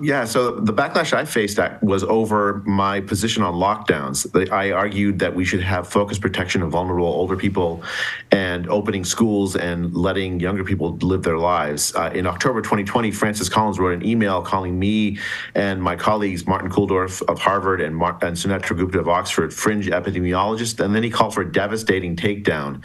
Yeah, so the backlash I faced was over my position on lockdowns. I argued that we should have focused protection of vulnerable older people and opening schools and letting younger people live their lives. In October 2020, Francis Collins wrote an email calling me and my colleagues, Martin Kulldorff of Harvard and Sunetra Gupta of Oxford, fringe epidemiologists, and then he called for a devastating takedown,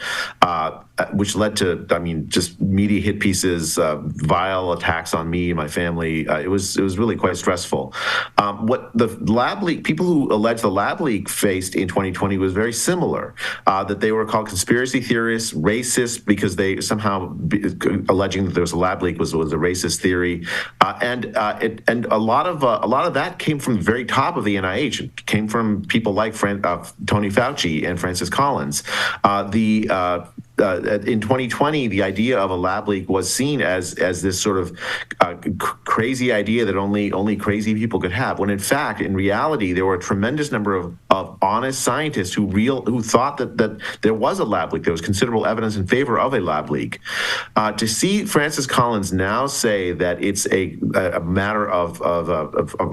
which led to, just media hit pieces, vile attacks on me and my family. It was really quite stressful. What the lab leak, people who allege the lab leak faced in 2020 was very similar, that they were called conspiracy theorists, racist, because they somehow alleging that there was a lab leak was a racist theory. And a lot of that came from the very top of the NIH. It came from people like Tony Fauci and Francis Collins. In 2020, the idea of a lab leak was seen as this sort of crazy idea that only crazy people could have, when in fact, in reality, there were a tremendous number of honest scientists who thought that there was a lab leak. There was considerable evidence in favor of a lab leak. To see Francis Collins now say that it's a matter of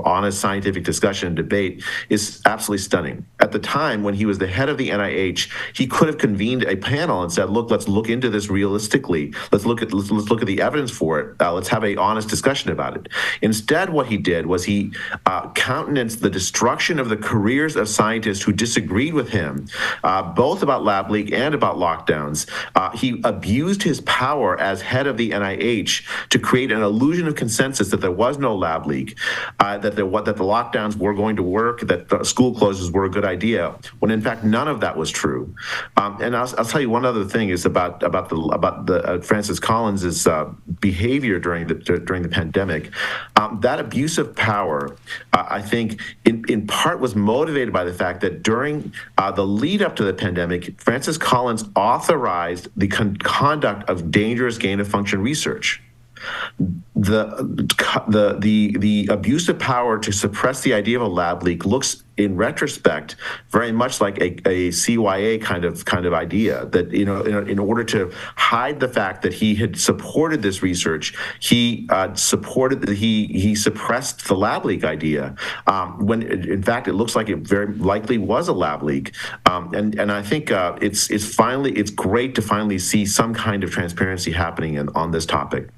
honest scientific discussion and debate is absolutely stunning. At the time, when he was the head of the NIH, he could have convened a panel and said, look, let's look into this realistically. Let's look at the evidence for it. Let's have an honest discussion about it. Instead, what he did was he countenanced the destruction of the careers of scientists who disagreed with him, both about lab leak and about lockdowns. He abused his power as head of the NIH to create an illusion of consensus that there was no lab leak, that the lockdowns were going to work, that the school closures were a good idea, when in fact none of that was true. And I'll tell you one other thing is about the Francis Collins's behavior during the pandemic. That abuse of power, I think, in part was motivated by the fact that during the lead up to the pandemic, Francis Collins authorized the conduct of dangerous gain of function research. The abuse of power to suppress the idea of a lab leak looks, in retrospect, very much like a CYA kind of idea, that in order to hide the fact that he had supported this research, he suppressed the lab leak idea, when in fact it looks like it very likely was a lab leak. And I think it's great to finally see some kind of transparency happening on this topic.